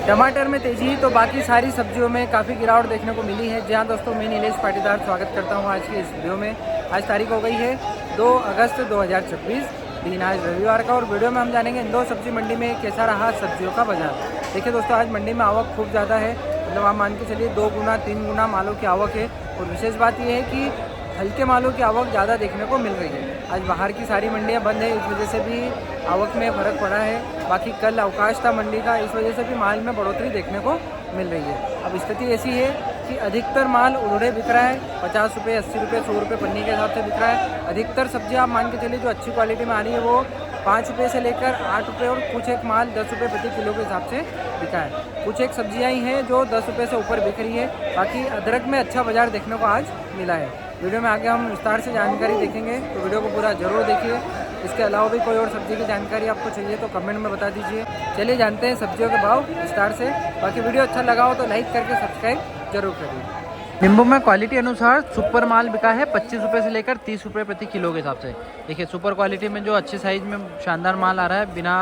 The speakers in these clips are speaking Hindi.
टमाटर में तेजी तो बाकी सारी सब्जियों में काफ़ी गिरावट देखने को मिली है। जी हाँ दोस्तों, मैं नीलेश पाटीदार स्वागत करता हूँ आज की इस वीडियो में। आज तारीख हो गई है 2 अगस्त 2026, दिन आज रविवार का। और वीडियो में हम जानेंगे इंदौर सब्जी मंडी में कैसा रहा सब्जियों का बाजार। देखिए दोस्तों, आज मंडी में आवक खूब ज़्यादा है, मतलब आप मान के चलिए 2 गुना 3 गुना मालों की आवक है। और विशेष बात यह है कि हल्के मालों की आवक ज़्यादा देखने को मिल रही है। आज बाहर की सारी मंडियां बंद है, इस वजह से भी आवक में फ़र्क पड़ा है। बाकी कल अवकाश था मंडी का, इस वजह से भी माल में बढ़ोतरी देखने को मिल रही है। अब स्थिति ऐसी है कि अधिकतर माल उड़े बिक रहा है, 50 रुपये 80 रुपये 100 रुपये पन्नी के हिसाब से बिक रहा है। अधिकतर सब्जियां आप मान के चलिए जो अच्छी क्वालिटी में आ रही है वो 5 रुपये से लेकर 8 रुपये, और कुछ एक माल 10 रुपये प्रति किलो के हिसाब से बिका है। कुछ एक सब्जियां ही हैं जो 10 रुपये से ऊपर बिक रही है। बाकी अदरक में अच्छा बाजार देखने को आज मिला है। वीडियो में आगे हम विस्तार से जानकारी देखेंगे, तो वीडियो को पूरा जरूर देखिए। इसके अलावा भी कोई और सब्जी की जानकारी आपको चाहिए तो कमेंट में बता दीजिए। चलिए जानते हैं सब्जियों के भाव विस्तार से। बाकी वीडियो अच्छा लगा हो तो लाइक करके सब्सक्राइब जरूर करिए। नींबू में क्वालिटी अनुसार सुपर माल बिका है 25 रुपये से लेकर 30 रुपये प्रति किलो के हिसाब से। देखिए सुपर क्वालिटी में जो अच्छे साइज में शानदार माल आ रहा है बिना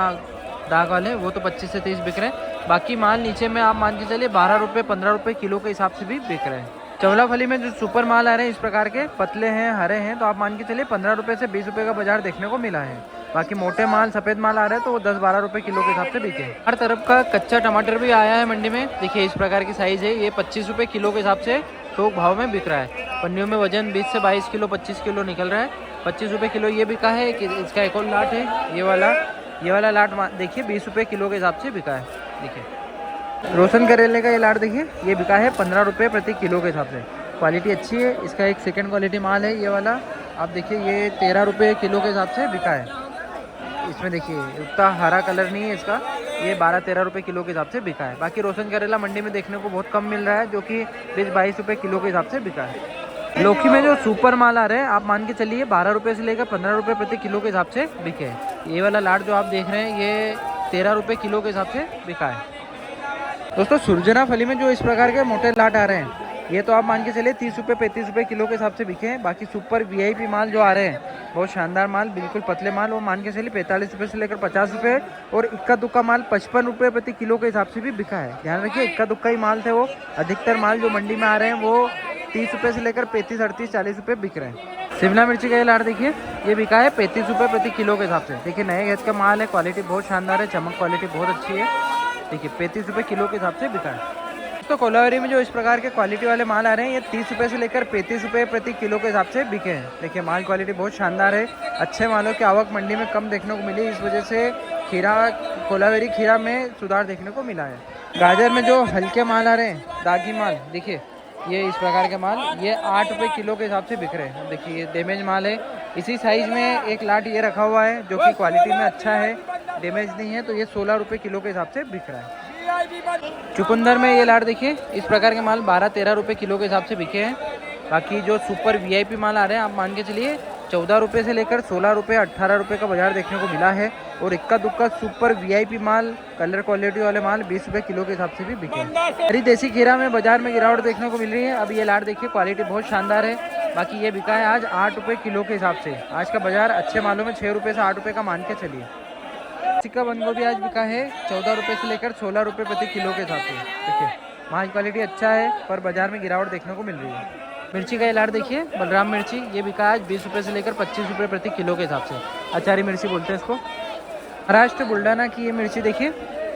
दाग वाले, वो तो 25 से 30 बिक रहे हैं। बाकी माल नीचे में आप मान के चलिए 12 रुपये 15 रुपये किलो के हिसाब से भी बिक रहे हैं। चवला फली में जो सुपर माल आ रहे हैं इस प्रकार के पतले हैं, हरे हैं, तो आप मान के चलिए 15 रुपये से 20 रुपये का बाजार देखने को मिला है। बाकी मोटे माल सफ़ेद माल आ रहे हैं तो वो 10-12 रुपये किलो के हिसाब से बिके। हर तरफ का कच्चा टमाटर भी आया है मंडी में। देखिए इस प्रकार की साइज़ है, ये 25 रुपये किलो के हिसाब से थोक भाव में बिक रहा है। पन्नियों में वजन 20 से 22 किलो 25 किलो निकल रहा है। 25 रुपये किलो ये बिका है। कि इसका एक और लाट है, ये वाला लाट देखिए 20 रुपये किलो के हिसाब से बिका है। देखिए रोशन करेले का ये लाट देखिए, ये बिका है 15 रुपये प्रति किलो के हिसाब से। क्वालिटी अच्छी है। इसका एक सेकंड क्वालिटी माल है ये वाला, आप देखिए ये 13 रुपये किलो के हिसाब से बिका है। इसमें देखिए उतना हरा कलर नहीं है इसका, ये 12-13 रुपये किलो के हिसाब से बिका है। बाकी रोशन करेला मंडी में देखने को बहुत कम मिल रहा है, जो कि 20-22 रुपये किलो के हिसाब से बिका है। लौकी में जो सुपर माल आ रहे हैं आप मान के चलिए 12 रुपये से लेकर 15 रुपये प्रति किलो के हिसाब से बिके हैं। ये वाला लाट जो आप देख रहे हैं ये 13 रुपये किलो के हिसाब से बिका है। दोस्तों सुरजना फली में जो इस प्रकार के मोटे लाट आ रहे हैं ये तो आप मान के चलिए 30 रुपये 35 रुपये किलो के हिसाब से बिके हैं। बाकी सुपर वीआईपी माल जो आ रहे हैं बहुत शानदार माल, बिल्कुल पतले माल, वो मान के चलिए 45 रुपये से लेकर 50 रुपये, और इक्का दुक्का माल 55 रुपये प्रति किलो के हिसाब से भी बिका है। ध्यान रखिए इक्का दुक्का ही माल थे वो। अधिकतर माल जो मंडी में आ रहे हैं वो 30 रुपये से लेकर 35, 38, 40 रुपये बिक रहे हैं। शिमला मिर्ची का ये लाट देखिए, ये बिका है 35 रुपये प्रति किलो के हिसाब से। देखिए नए घेत का माल है, क्वालिटी बहुत शानदार है, चमक क्वालिटी बहुत अच्छी है। देखिए 35 रुपये किलो के हिसाब से बिका है। तो कोलावरी में जो इस प्रकार के क्वालिटी वाले माल आ रहे हैं ये 30 रुपये से लेकर 35 रुपये प्रति किलो के हिसाब से बिके हैं। देखिए माल क्वालिटी बहुत शानदार है। अच्छे मालों की आवक मंडी में कम देखने को मिली, इस वजह से कोलावेरी खीरा में सुधार देखने को मिला है। गाजर में जो हल्के माल आ रहे हैं, दागी माल, देखिए ये इस प्रकार के माल ये 8 रुपये किलो के हिसाब से बिक रहे हैं। देखिए ये डैमेज माल है। इसी साइज़ में एक लाट ये रखा हुआ है जो कि क्वालिटी में अच्छा है, डैमेज नहीं है, तो ये 16 रुपये किलो के हिसाब से बिक रहा है। चुकंदर में ये लाट देखिए इस प्रकार के माल 12-13 रुपये किलो के हिसाब से बिके हैं। बाकी जो सुपर वीआईपी माल आ रहे हैं आप मान के चलिए 14 रुपये से लेकर 16 रुपये 18 रुपये का बाजार देखने को मिला है। और इक्का दुक्का सुपर वीआईपी माल कलर क्वालिटी वाले माल 20 रुपये किलो के हिसाब से भी बिके हैं। हरी देसी खीरा में बाजार में गिरावट देखने को मिल रही है। अब ये लाट देखिए क्वालिटी बहुत शानदार है। बाकी ये बिका है आज 8 रुपये किलो के हिसाब से। आज का बाजार अच्छे मालों में 6 रुपये से 8 रुपये का मान के चलिए। चिक्का बंद गोभी आज बिका है 14 रुपये से लेकर 16 रुपये प्रति किलो के हिसाब से। देखिए माल क्वालिटी अच्छा है पर बाजार में गिरावट देखने को मिल रही है। मिर्ची का ये लाट देखिए बलराम मिर्ची, ये बिका आज 20 रुपये से लेकर 25 रुपये प्रति किलो के हिसाब से। अचारी मिर्ची बोलते हैं इसको। महाराष्ट्र बुल्डाना की ये मिर्ची देखिए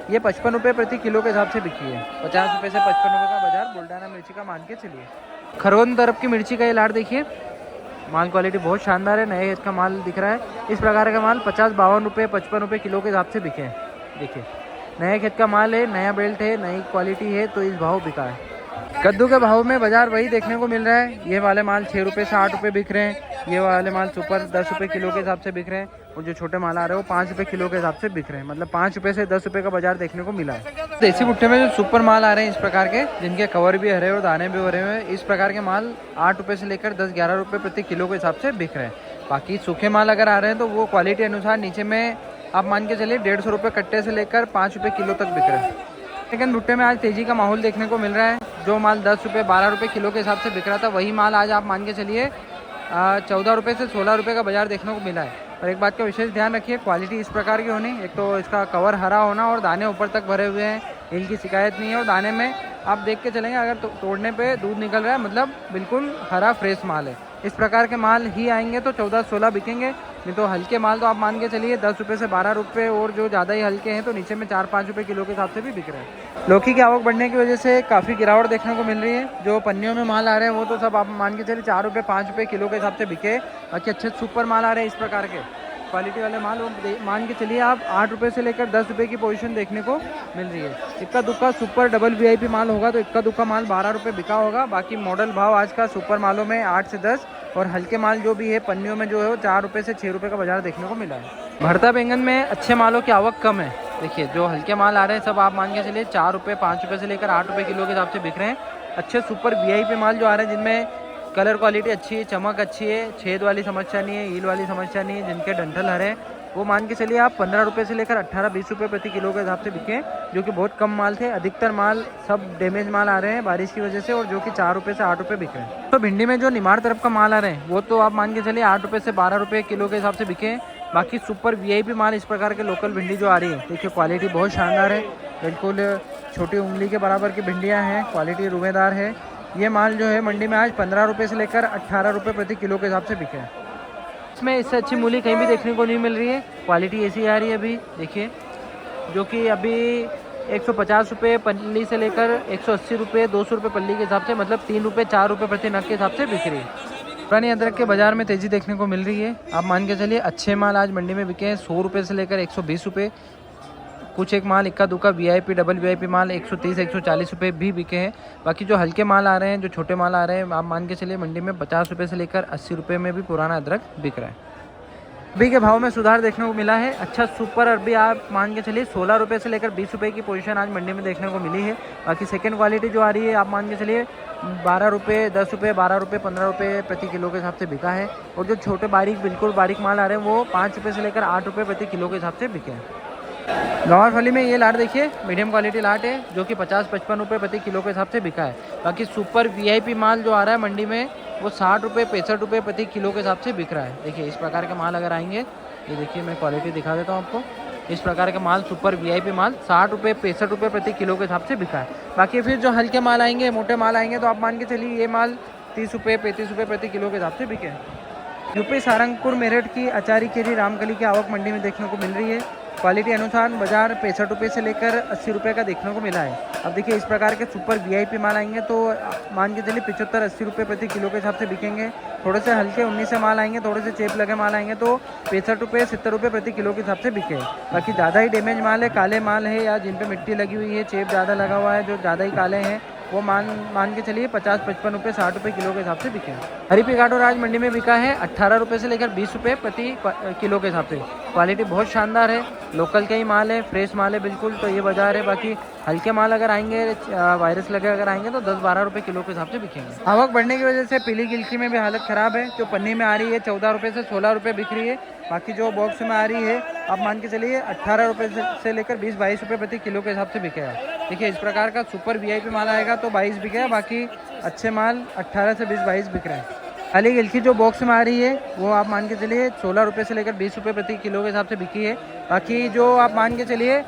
ये 55 रुपये प्रति किलो के हिसाब से बिकी है। 50 रुपये से 55 रुपये का बाजार बुल्डाना मिर्ची का मान के चलिए। खरगोन तरफ की मिर्ची का ये लाट देखिए, माल क्वालिटी बहुत शानदार है, नए इसका माल दिख रहा है। इस प्रकार का माल 50-52 रुपये 55 रुपये किलो के हिसाब से बिके हैं। देखिए नए खेत का माल है, नया बेल्ट है, नई क्वालिटी है, तो इस भाव बिका है। कद्दू के भाव में बाजार वही देखने को मिल रहा है। ये वाले माल 6 रुपये से 8 रुपये बिक रहे हैं। ये वाले माल सुपर 10 रुपये किलो के हिसाब से बिक रहे हैं। और जो छोटे माल आ रहे हैं वो 5 रुपये किलो के हिसाब से बिक रहे हैं। मतलब 5 रुपये से 10 रुपये का बाजार देखने को मिला है। देसी भुट्टे में जो सुपर माल आ रहे हैं इस प्रकार के, जिनके कवर भी हरे और दाने भी भरे हुए हैं, इस प्रकार के माल 8 रुपये से लेकर 10-11 रुपये प्रति किलो के हिसाब से बिक रहे हैं। बाकी सूखे माल अगर आ रहे हैं तो वो क्वालिटी अनुसार नीचे में आप मान के चलिए 150 रुपये कट्टे से लेकर 5 रुपये किलो तक बिक रहे हैं। लेकिन भुट्टे में आज तेज़ी का माहौल देखने को मिल रहा है। जो माल 10 रुपये 12 रुपये किलो के हिसाब से बिक रहा था वही माल आज आप मान के चलिए 14 रुपये से 16 रुपये का बाजार देखने को मिला है। और एक बात का विशेष ध्यान रखिए, क्वालिटी इस प्रकार की होनी, एक तो इसका कवर हरा होना और दाने ऊपर तक भरे हुए हैं, हिल की शिकायत नहीं है। और दाने में आप देख के चलेंगे, अगर तोड़ने पे दूध निकल रहा है मतलब बिल्कुल हरा फ्रेश माल है। इस प्रकार के माल ही आएंगे तो 14-16 बिकेंगे, नहीं तो हल्के माल तो आप मान के चलिए 10 रुपये से 12 रुपये, और जो ज़्यादा ही हल्के हैं तो नीचे में 4-5 रुपये किलो के हिसाब से भी बिक रहे हैं। लौकी की आवक बढ़ने की वजह से काफ़ी गिरावट देखने को मिल रही है। जो पन्नियों में माल आ रहे हैं वो तो सब आप मान के चलिए 4 रुपये 5 रुपये किलो के हिसाब से बिके। बाकी अच्छे सुपर माल आ रहे हैं इस प्रकार के क्वालिटी वाले माल, वो मान के चलिए आप 8 रुपये से लेकर 10 रुपये की पोजीशन देखने को मिल रही है। इक्का दुक्का सुपर डबल VIP माल होगा तो इक्का दुक्का माल 12 रुपये बिका होगा। बाकी मॉडल भाव आज का सुपर मालों में 8 से 10, और हल्के माल जो भी है पन्नियों में जो है वो 4 रुपये से 6 रुपये का बाजार देखने को मिला है। भरता बैंगन में अच्छे मालों की आवक कम है। देखिए जो हल्के माल आ रहे हैं सब आप मान के चलिए 4 रुपये 5 रुपये से लेकर 8 रुपये किलो के हिसाब से बिक रहे हैं। अच्छे सुपर VIP माल जो आ रहे हैं जिनमें कलर क्वालिटी अच्छी है, चमक अच्छी है, छेद वाली समस्या नहीं है, हील वाली समस्या नहीं है, जिनके डंठल हरे, वो मान के चलिए आप 15 रुपये से लेकर 18-20 रुपये प्रति किलो के हिसाब से बिके, जो कि बहुत कम माल थे। अधिकतर माल सब डैमेज माल आ रहे हैं बारिश की वजह से, और जो कि 4 रुपये से 8 रुपये बिक रहे हैं। तो भिंडी में जो निमाड़ तरफ का माल आ रहे हैं वो तो आप मान के चलिए 8 रुपये से 12 रुपये किलो के हिसाब से बिके। बाकी सुपर VIP माल इस प्रकार के लोकल भिंडी जो आ रही है, देखिए क्वालिटी बहुत शानदार है, बिल्कुल छोटी उंगली के बराबर की भिंडियाँ हैं, क्वालिटी रुवेदार है। ये माल जो है मंडी में आज 15 रुपये से लेकर 18 रुपये प्रति किलो के हिसाब से बिके हैं। इसमें इससे अच्छी मूली कहीं भी देखने को नहीं मिल रही है। क्वालिटी ऐसी आ रही है अभी देखिए, जो कि अभी 150 रुपये पल्ली से लेकर 180 रुपये 200 रुपये पल्ली के हिसाब से, मतलब 3 रुपये 4 रुपये प्रति नग के हिसाब से बिक रही है। पुरानी अदरक के बाजार में तेज़ी देखने को मिल रही है। आप मान के चलिए अच्छे माल आज मंडी में बिके हैं 100 रुपये से लेकर 120 रुपये। कुछ एक माल इक्का दुक्का VIP डबल VIP माल 130-140 रुपये भी बिके हैं। बाकी जो हल्के माल आ रहे हैं, जो छोटे माल आ रहे हैं, आप मान के चलिए मंडी में 50 रुपये से लेकर 80 रुपये में भी पुराना अदरक बिक रहा है। अरबी के भाव में सुधार देखने को मिला है। अच्छा सुपर अरबी आप मान के चलिए 16 रुपये से लेकर 20 रुपये की पोजीशन आज मंडी में देखने को मिली है। बाकी सेकंड क्वालिटी जो आ रही है आप मान के चलिए 12 रुपये 10 रुपये 12 रुपये 15 रुपये प्रति किलो के हिसाब से बिका है। और जो छोटे बारीक बिल्कुल बारीक माल आ रहे हैं वो 5 रुपये से लेकर 8 रुपये प्रति किलो के हिसाब से बिके हैं। गंवार फली में ये लाट देखिए मीडियम क्वालिटी लाट है, जो कि 50-55 रुपये प्रति किलो के हिसाब से बिका है। बाकी सुपर VIP माल जो आ रहा है मंडी में वो 60 रुपये 65 रुपये प्रति किलो के हिसाब से बिक रहा है। देखिए इस प्रकार के माल अगर आएंगे, ये देखिए मैं क्वालिटी दिखा देता हूँ आपको। इस प्रकार के माल सुपर VIP माल 60 रुपये 65 रुपये प्रति किलो के हिसाब से बिका है। बाकी फिर जो हल्के माल आएंगे, मोटे माल आएंगे, तो आप मान के चलिए ये माल 30 रुपये 35 रुपये प्रति किलो के हिसाब से बिके हैं। यूपी सारंगपुर मेरठ की अचारी केरी रामकली की आवक मंडी में देखने को मिल रही है। क्वालिटी अनुसार बाजार 65 रुपये से लेकर 80 रुपये का देखने को मिला है। अब देखिए इस प्रकार के सुपर VIP माल आएंगे तो मान के चलिए 75-80 रुपये प्रति किलो के हिसाब से बिकेंगे। थोड़े से हल्के 19 से माल आएंगे, थोड़े से चेप लगे माल आएंगे तो 65 रुपये 70 रुपये प्रति किलो के हिसाब से बिके। बाकी ज़्यादा ही डैमेज माल है, काले माल है, या जिन पे मिट्टी लगी हुई है, चेप ज़्यादा लगा हुआ है, जो ज़्यादा ही काले हैं, वो मान के चलिए 50-55 रुपये 60 रुपये किलो के हिसाब से बिके हैं। हरी पिकाडो आज मंडी में बिका है 18 रुपये से लेकर 20 रुपये प्रति किलो के हिसाब से। क्वालिटी बहुत शानदार है, लोकल का ही माल है, फ्रेश माल है बिल्कुल, तो ये बाजार है। बाकी हल्के माल अगर आएंगे, वायरस लगे अगर आएंगे तो 10-12 रुपये किलो के हिसाब से बिकेंगे। आवक बढ़ने की वजह से पीली गिलकी में भी हालत ख़राब है। जो पन्नी में आ रही है 14 रुपये से 16 रुपये बिक रही है। बाकी जो बॉक्स में आ रही है आप मान के चलिए 18 रुपये से लेकर 20-22 रुपये प्रति किलो के हिसाब से बिकेगा। देखिए इस प्रकार का सुपर VIP माल आएगा तो 22 बिकेगा, बाकी अच्छे माल 18 से 20-22 बिक रहे हैं। खाली गिलकी जो बॉक्स में आ रही है वो आप मान के चलिए 16 रुपये से लेकर 20 रुपये प्रति किलो के हिसाब से बिकी है। बाकी जो आप मान के चलिए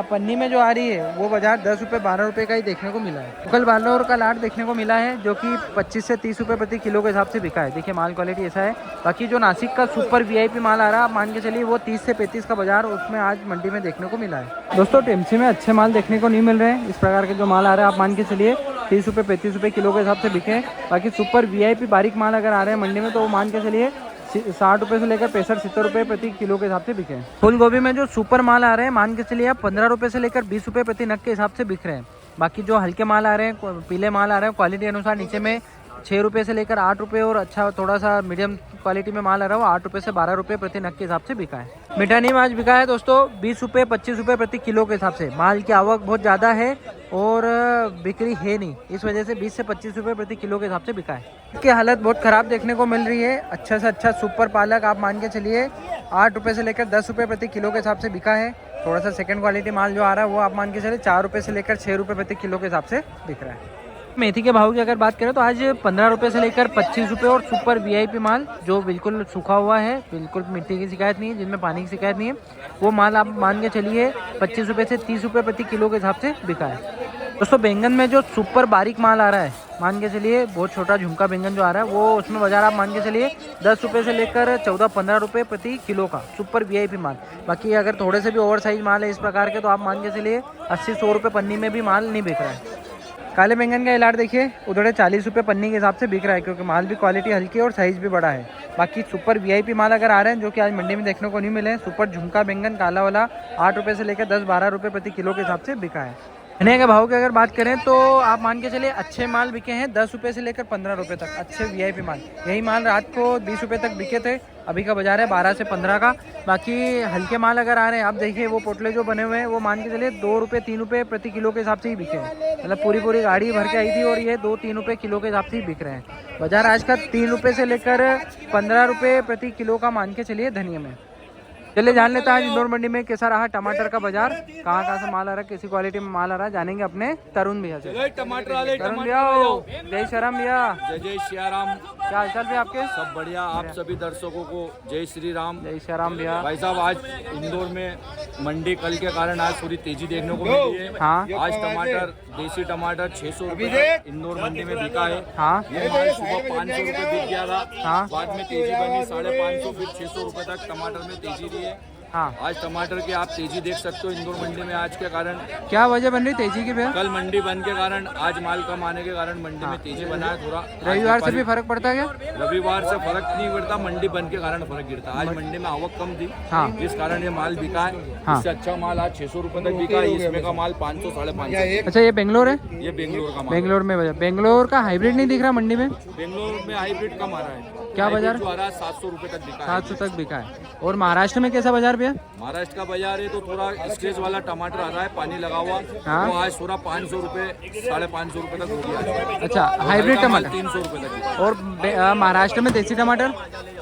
पन्नी में जो आ रही है वो बाजार 10 रुपये 12 रुपये का ही देखने को मिला है। लोकल बालोर का लाट देखने को मिला है जो कि 25 से 30 रुपये प्रति किलो के हिसाब से बिका है। देखिए माल क्वालिटी ऐसा है। बाकी जो नासिक का सुपर VIP माल आ रहा है आप मान के चलिए वो 30 से 35 का बाजार उसमें आज मंडी में देखने को मिला है। दोस्तों टेमसी में अच्छे माल देखने को नहीं मिल रहे हैं। इस प्रकार के जो माल आ रहे हैं आप मान के चलिए 30 रुपये 35 रुपये किलो के हिसाब से बिके। बाकी सुपर VIP बारीक माल अगर आ रहे हैं मंडी में तो वो मान के चलिए 60 रुपये से लेकर 65-70 रुपये प्रति किलो के हिसाब से बिके। फूल गोभी में जो सुपर माल आ रहे हैं मान के चलिए आप 15 रुपये से लेकर 20 रुपये प्रति नग के हिसाब से बिक रहे हैं। बाकी जो हल्के माल आ रहे हैं, पीले माल आ रहे हैं, क्वालिटी अनुसार नीचे में 6 रुपये से लेकर 8 रुपये, और अच्छा थोड़ा सा मीडियम क्वालिटी में माल आ रहा है वो 8 रुपये से 12 रुपये प्रति नग के हिसाब से बिका है। मीठा नीम आज बिका है दोस्तों 20 रुपये 25 रुपये प्रति किलो के हिसाब से। माल की आवक बहुत ज़्यादा है और बिक्री है नहीं, इस वजह से 20 से 25 रुपये प्रति किलो के हिसाब से बिका है। इसकी हालत बहुत ख़राब देखने को मिल रही है। अच्छा से अच्छा सुपर पालक आप मान के चलिए 8 रुपये से लेकर 10 रुपये प्रति किलो के हिसाब से बिका है। थोड़ा सा सेकंड क्वालिटी माल जो आ रहा है वो आप मान के चलिए 4 रुपये से लेकर 6 रुपये प्रति किलो के हिसाब से बिक रहा है। मेथी के भाव की अगर बात करें तो आज 15 रुपये से लेकर 25 रुपये और सुपर वीआईपी माल जो बिल्कुल सूखा हुआ है, बिल्कुल मिट्टी की शिकायत नहीं है, जिनमें पानी की शिकायत नहीं है, वो माल आप मान के चलिए 25 रुपये से 30 रुपये प्रति किलो के हिसाब से बिका है। दोस्तों बैंगन में जो सुपर बारीक माल आ रहा है, मान के चलिए बहुत छोटा झुमका बैंगन जो आ रहा है, वो उसमें बाजार आप मान के चलिए 10 रुपये से लेकर 14-15 रुपये प्रति किलो का सुपर वीआईपी माल। बाकी अगर थोड़े से भी ओवर साइज माल है इस प्रकार के तो आप मान के चलिए 80-100 रुपये पन्नी में भी माल नहीं बिक रहा है। काले बैंगन का इलाट देखिए उधर 40 रुपये पन्नी के हिसाब से बिक रहा है, क्योंकि माल भी क्वालिटी हल्की और साइज़ भी बड़ा है। बाकी सुपर वीआईपी माल अगर आ रहे हैं जो कि आज मंडी में देखने को नहीं मिले हैं, सुपर झुमका बैंगन काला वाला 8 रुपये से लेकर 10-12 रुपये प्रति किलो के हिसाब से बिका है। धनिया के भाव की अगर बात करें तो आप मान के चलिए अच्छे माल बिके हैं 10 रुपये से लेकर 15 रुपये तक, अच्छे वीआईपी माल। यही माल रात को 20 रुपये तक बिके थे, अभी का बाजार है 12 से 15 का। बाकी हल्के माल अगर आ रहे हैं आप देखिए वो पोटले जो बने हुए हैं वो मान के चलिए 2 रुपये 3 रुपये प्रति किलो के हिसाब से ही बिके हैं। मतलब पूरी गाड़ी भर के आई थी और ये 2-3 रुपये किलो के हिसाब से ही बिक रहे हैं। बाजार आज का 3 रुपये से लेकर 15 रुपये प्रति किलो का मान के चलिए धनिया में। चलिए जान लेते हैं आज इंदौर मंडी में कैसा रहा टमाटर का बाजार, कहाँ से माल आ रहा है, कैसी क्वालिटी में माल आ रहा है, जानेंगे अपने तरुण भैया से। टमाटर वाले तरुण भैया जय श्री राम भैया। जय श्री राम। क्या हालचाल भैया आपके? सब बढ़िया। आप सभी दर्शकों को जय श्री राम। जय श्री राम भैया। भाई साहब आज इंदौर में मंडी कल के कारण आज पूरी तेजी देखने को मिली है। हाँ आज टमाटर देसी टमाटर 600 रुपये इंदौर मंडी में बिका है। हाँ ये माल सुबह 500 रुपये बिक गया था। हाँ बाद में तेजी बनी 550 फिर 600 रुपये तक टमाटर में तेजी रही है। हाँ आज टमाटर की आप तेजी देख सकते हो इंदौर मंडी में। आज के कारण क्या वजह बन रही तेजी की भैया? कल मंडी बंद के कारण आज माल कम आने के कारण मंडी में तेजी बना है थोड़ा। रविवार से भी फर्क पड़ता है क्या? रविवार से फर्क नहीं पड़ता, मंडी बंद के कारण फर्क गिरता। आज मंडी में आवक कम थी, हाँ जिस कारण ये माल बिका है। हाँ। इससे अच्छा माल आज 600 रुपये तक बिका है। इसमें का माल 500-550। अच्छा ये बेंगलोर है? ये बेंगलोर का माल। बेंगलोर में वजह बेंगलोर का हाइब्रिड नहीं दिख रहा मंडी में? बेंगलोर में हाइब्रिड कम आ रहा है। क्या बाजार? 700 रुपये तक बिका है। 700 तक बिका है। और महाराष्ट्र में कैसा बाजार भैया? महाराष्ट्र का बाजार है तो थोड़ा स्क्रेच वाला टमाटर आ रहा है, पानी लगा हुआ। हाँ। तो आज थोड़ा 500 रुपये 550 रुपये तक हो गया। अच्छा हाइब्रिड टमाटर 300 रुपये तक बिका। और महाराष्ट्र में देसी टमाटर?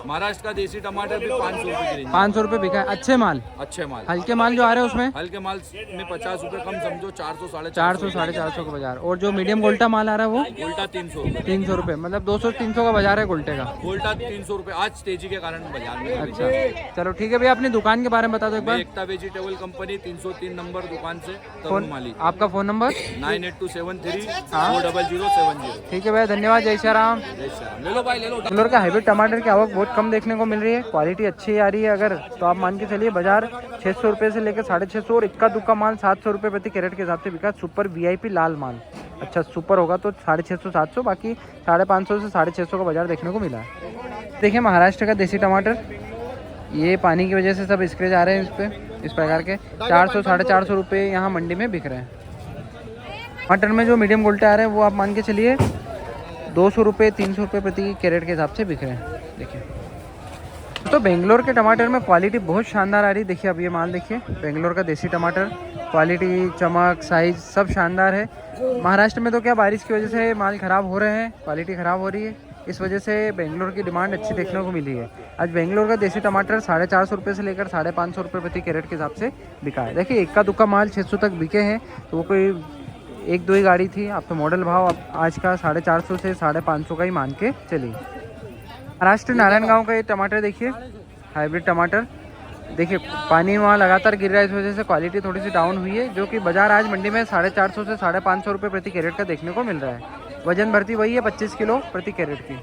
महाराष्ट्र का देसी टमाटर भी 500 रुपये की रेंज। 500 रुपये बिका है। अच्छे माल? अच्छे माल। हल्के माल जो आ रहे हैं उसमें? हल्के माल में 50 रुपये कम समझो, 400-450 का बाजार। और जो मीडियम गोल्टा माल आ रहा है वो? गोल्टा 300 रुपये। 300 रुपये, मतलब 200-300 का बाजार है गोल्टे का। गोल्टा 300 रुपये आज तेजी के कारण बाजार में। अच्छा चलो ठीक है भैया, अपनी दुकान के बारे में बता दो एक बार। एकता वेजिटेबल कंपनी 303 नंबर दुकान से तरुण फोन माली। आपका फ़ोन नंबर? 9827340070। ठीक है भैया धन्यवाद। जय श्री राम। जय श्री राम। ले लो भाई ले लो। बेंगलोर का हाइब्रिड टमाटर की आवक बहुत कम देखने को मिल रही है, क्वालिटी अच्छी आ रही है अगर तो आप मान के चलिए बाजार 600 रुपये से लेकर 650 और इक्का दुक्का माल 700 रुपये प्रति कैरेट के हिसाब से बिका। सुपर वीआईपी लाल माल, अच्छा सुपर होगा तो 650-700, बाकी 550 से 650 का बाजार देखने को मिला है। देखिए महाराष्ट्र का देसी टमाटर, ये पानी की वजह से सब स्क्रेच आ रहे हैं इस पर, इस प्रकार के 400-450 रुपये यहाँ मंडी में बिक रहे हैं। टमाटर में जो मीडियम गोल्टे आ रहे हैं वो आप मान के चलिए 200 रुपये 300 रुपये प्रति कैरेट के हिसाब से बिक रहे हैं। देखिए तो बेंगलोर के टमाटर में क्वालिटी बहुत शानदार आ रही है। देखिए अब ये माल देखिए, बेंगलोर का देसी टमाटर, क्वालिटी चमक साइज सब शानदार है। महाराष्ट्र में तो क्या बारिश की वजह से माल ख़राब हो रहे हैं, क्वालिटी ख़राब हो रही है, इस वजह से बेंगलोर की डिमांड अच्छी देखने को मिली है। आज बेंगलोर का देसी टमाटर 450 रुपये से लेकर 550 रुपये प्रति कैरेट के हिसाब से बिका है। देखिए इक्का दुक्का माल 600 तक बिके हैं, तो वो कोई 1-2 ही गाड़ी थी। आप तो मॉडल भाव आज का 450 से 550 का ही मान के चलिए। महाराष्ट्र नारायणगांव का ये टमाटर देखिए, हाइब्रिड टमाटर देखिए, पानी वहाँ लगातार गिर रहा है, इस वजह से क्वालिटी थोड़ी सी डाउन हुई है, जो कि बाजार आज मंडी में 450 से 550 रुपये प्रति कैरेट का देखने को मिल रहा है। वजन भरती वही है 25 किलो प्रति कैरेट की।